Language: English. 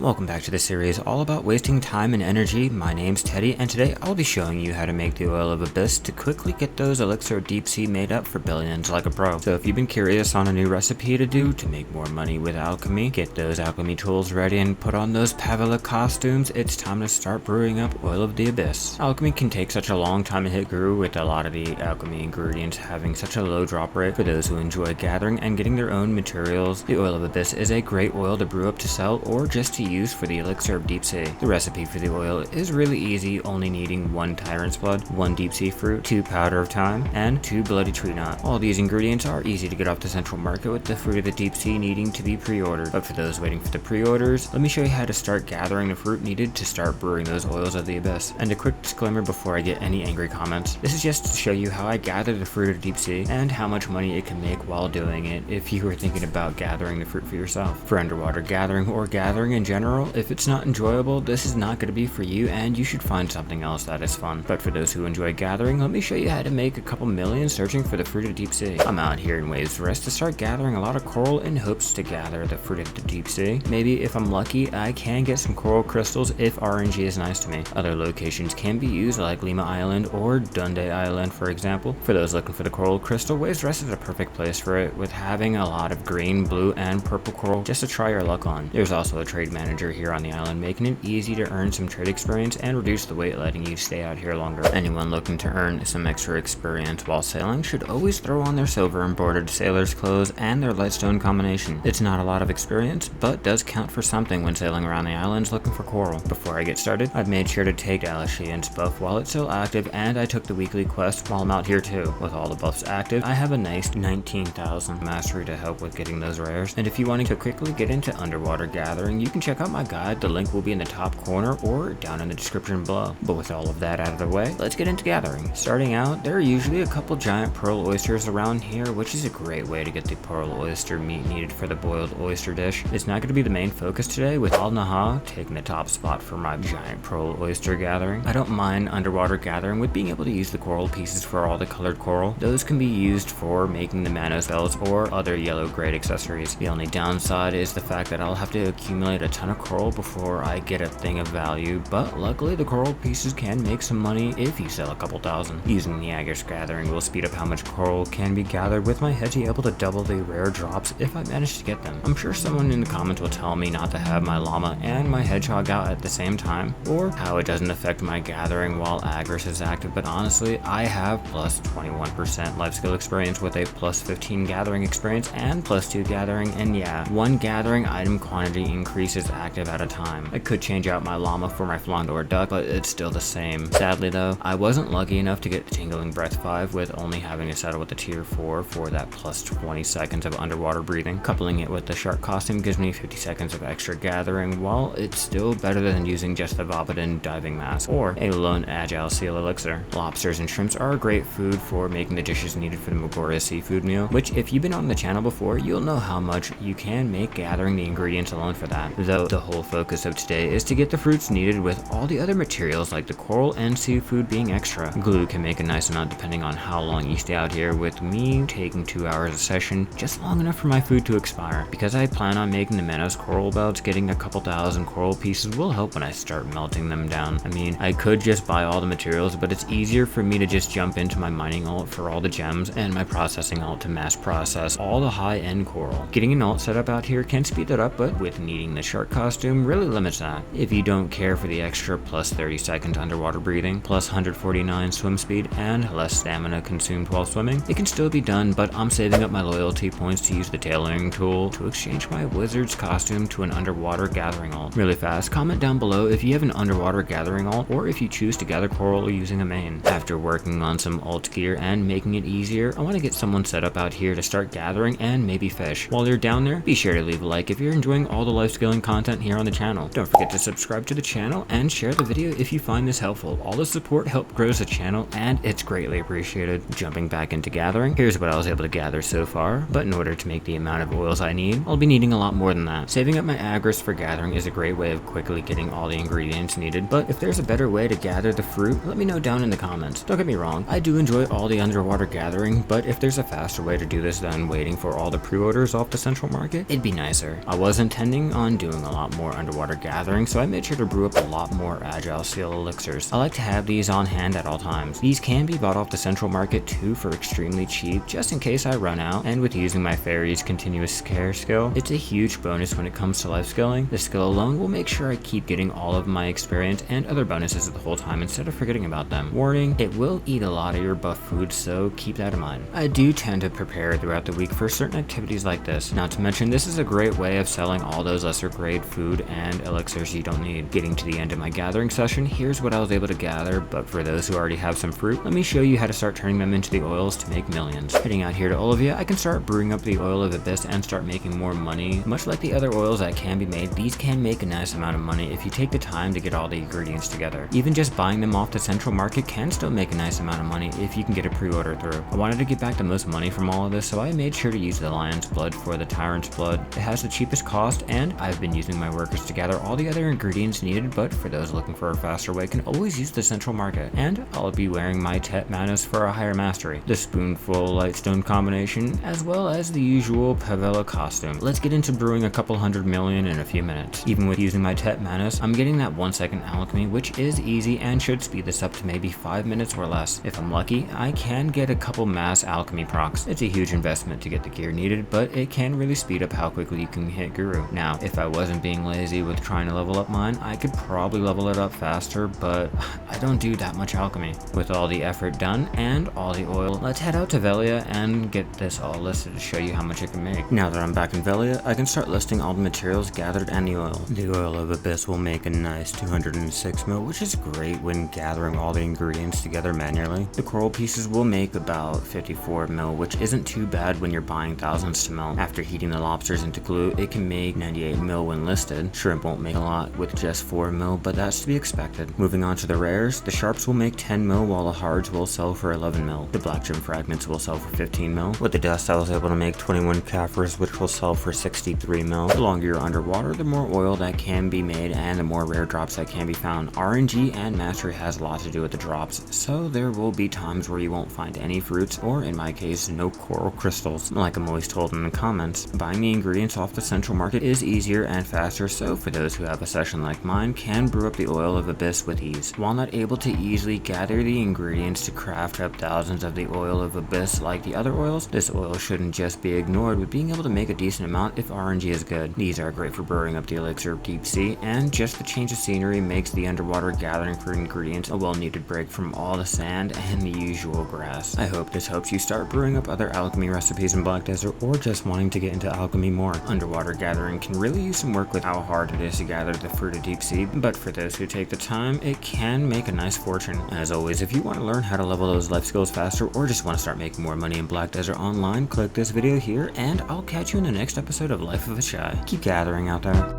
Welcome back to the series all about wasting time and energy. My name's Teddy, and today I'll be showing you how to make the oil of abyss to quickly get those elixir deep sea made up for billions like a pro. So if you've been curious on a new recipe to do to make more money with alchemy, get those alchemy tools ready and put on those Pavila costumes, it's time to start brewing up oil of the abyss. Alchemy can take such a long time to hit guru, with a lot of the alchemy ingredients having such a low drop rate. For those who enjoy gathering and getting their own materials, the oil of abyss is a great oil to brew up to sell or just to use for the elixir of deep sea. The recipe for the oil is really easy, only needing 1 tyrant's blood, 1 deep sea fruit, 2 powder of thyme, and 2 bloody tree nut. All these ingredients are easy to get off the central market, with the fruit of the deep sea needing to be pre-ordered. But for those waiting for the pre-orders, let me show you how to start gathering the fruit needed to start brewing those oils of the abyss. And a quick disclaimer before I get any angry comments: this is just to show you how I gather the fruit of deep sea and how much money it can make while doing it if you were thinking about gathering the fruit for yourself. For underwater gathering or gathering in general, if it's not enjoyable, this is not going to be for you, and you should find something else that is fun. But for those who enjoy gathering, let me show you how to make a couple million searching for the fruit of deep sea. I'm out here in Waves for Rest to start gathering a lot of coral in hopes to gather the fruit of the deep sea. Maybe if I'm lucky, I can get some coral crystals if RNG is nice to me. Other locations can be used, like Lima Island or Dundee Island, for example. For those looking for the coral crystal, Waves Rest is a perfect place for it, with having a lot of green, blue, and purple coral just to try your luck on. There's also a trade manager here on the island, making it easy to earn some trade experience and reduce the wait, letting you stay out here longer. Anyone looking to earn some extra experience while sailing should always throw on their silver embroidered sailor's clothes and their lightstone combination. It's not a lot of experience, but does count for something when sailing around the islands looking for coral. Before I get started, I've made sure to take Alcheme's buff while it's still active, and I took the weekly quest while I'm out here too. With all the buffs active, I have a nice 19,000 mastery to help with getting those rares. And if you want to quickly get into underwater gathering, you can check out my guide. The link will be in the top corner or down in the description below. But with all of that out of the way, let's get into gathering. Starting out, there are usually a couple giant pearl oysters around here, which is a great way to get the pearl oyster meat needed for the boiled oyster dish. It's not going to be the main focus today, with Al Naha taking the top spot for my giant pearl oyster gathering. I don't mind underwater gathering with being able to use the coral pieces for all the colored coral. Those can be used for making the mana spells or other yellow grade accessories. The only downside is the fact that I'll have to accumulate a ton of coral before I get a thing of value, but luckily the coral pieces can make some money if you sell a couple thousand. Using the Aegis gathering will speed up how much coral can be gathered, with my Hedgie able to double the rare drops if I manage to get them. I'm sure someone in the comments will tell me not to have my llama and my hedgehog out at the same time, or how it doesn't affect my gathering while Aegis is active, but honestly, I have plus 21% life skill experience with a plus 15 gathering experience and plus 2 gathering, and yeah, 1 gathering item quantity increase is active at a time. I could change out my llama for my Flondor duck, but it's still the same. Sadly though, I wasn't lucky enough to get Tingling Breath 5, with only having to settle with the tier 4 for that plus 20 seconds of underwater breathing. Coupling it with the shark costume gives me 50 seconds of extra gathering, while it's still better than using just the Vobbidin diving mask or a lone agile seal elixir. Lobsters and shrimps are a great food for making the dishes needed for the Mogoria seafood meal, which if you've been on the channel before, you'll know how much you can make gathering the ingredients alone for that. Though the whole focus of today is to get the fruits needed, with all the other materials like the coral and seafood being extra. Glue can make a nice amount depending on how long you stay out here, with me taking 2 hours a session, just long enough for my food to expire. Because I plan on making the Manos coral belts, getting a couple thousand coral pieces will help when I start melting them down. I mean, I could just buy all the materials, but it's easier for me to just jump into my mining alt for all the gems and my processing alt to mass process all the high-end coral. Getting an alt set up out here can speed it up, but with needing the shark costume really limits that. If you don't care for the extra plus 30 seconds underwater breathing, plus 149 swim speed, and less stamina consumed while swimming, it can still be done, but I'm saving up my loyalty points to use the tailoring tool to exchange my wizard's costume to an underwater gathering alt. Really fast, comment down below if you have an underwater gathering alt, or if you choose to gather coral using a main. After working on some alt gear and making it easier, I want to get someone set up out here to start gathering and maybe fish. While you're down there, be sure to leave a like if you're enjoying all the life scaling content here on the channel. Don't forget to subscribe to the channel and share the video if you find this helpful. All the support helps grows the channel, and it's greatly appreciated. Jumping back into gathering, here's what I was able to gather so far, but in order to make the amount of oils I need, I'll be needing a lot more than that. Saving up my Aegis for gathering is a great way of quickly getting all the ingredients needed, but if there's a better way to gather the fruit, let me know down in the comments. Don't get me wrong, I do enjoy all the underwater gathering, but if there's a faster way to do this than waiting for all the pre-orders off the central market, it'd be nicer. I was intending on doing a lot more underwater gathering, so I made sure to brew up a lot more agile seal elixirs. I like to have these on hand at all times. These can be bought off the central market too for extremely cheap, just in case I run out, and with using my fairy's continuous care skill, it's a huge bonus when it comes to life skilling. The skill alone will make sure I keep getting all of my experience and other bonuses the whole time instead of forgetting about them. Warning, it will eat a lot of your buff food, so keep that in mind. I do tend to prepare throughout the week for certain activities like this. Not to mention, this is a great way of selling all those lesser grade food and elixirs you don't need. Getting to the end of my gathering session, here's what I was able to gather, but for those who already have some fruit, let me show you how to start turning them into the oils to make millions. Heading out here to Olivia, I can start brewing up the oil of abyss and start making more money. Much like the other oils that can be made, these can make a nice amount of money if you take the time to get all the ingredients together. Even just buying them off the central market can still make a nice amount of money if you can get a pre-order through. I wanted to get back the most money from all of this, so I made sure to use the lion's blood for the tyrant's blood. It has the cheapest cost, and I've been using my workers to gather all the other ingredients needed, but for those looking for a faster way, can always use the central market. And I'll be wearing my Tet Manus for a higher mastery, the spoonful lightstone combination, as well as the usual Pavella costume. Let's get into brewing a couple 100 million in a few minutes. Even with using my Tet Manus, I'm getting that 1-second alchemy, which is easy and should speed this up to maybe 5 minutes or less. If I'm lucky, I can get a couple mass alchemy procs. It's a huge investment to get the gear needed, but it can really speed up how quickly you can hit Guru. Now, if I wasn't being lazy with trying to level up mine, I could probably level it up faster, but I don't do that much alchemy. With all the effort done and all the oil, let's head out to Velia and get this all listed to show you how much it can make. Now that I'm back in Velia, I can start listing all the materials gathered and the oil. The oil of abyss will make a nice 206 mil, which is great when gathering all the ingredients together manually. The coral pieces will make about 54 mil, which isn't too bad when you're buying thousands to melt. After heating the lobsters into glue, it can make 98 mil when listed. Shrimp won't make a lot with just 4 mil, but that's to be expected. Moving on to the rares, the sharps will make 10 mil while the hards will sell for 11 mil. The black gem fragments will sell for 15 mil. With the dust, I was able to make 21 Kafirs, which will sell for 63 mil. The longer you're underwater, the more oil that can be made and the more rare drops that can be found. RNG and mastery has a lot to do with the drops, so there will be times where you won't find any fruits, or in my case, no coral crystals. Like I'm always told in the comments, buying the ingredients off the central market is easier and faster, so for those who have a session like mine, can brew up the oil of abyss with ease. While not able to easily gather the ingredients to craft up thousands of the oil of abyss like the other oils, this oil shouldn't just be ignored with being able to make a decent amount if RNG is good. These are great for brewing up the elixir of deep sea, and just the change of scenery makes the underwater gathering for ingredients a well-needed break from all the sand and the usual grass. I hope this helps you start brewing up other alchemy recipes in Black Desert, or just wanting to get into alchemy more. Underwater gathering can really use some work with how hard it is to gather the fruit of deep sea, but for those who take the time, it can make a nice fortune. As always, if you want to learn how to level those life skills faster, or just want to start making more money in Black Desert Online, click this video here, and I'll catch you in the next episode of Life of a Shai. Keep gathering out there.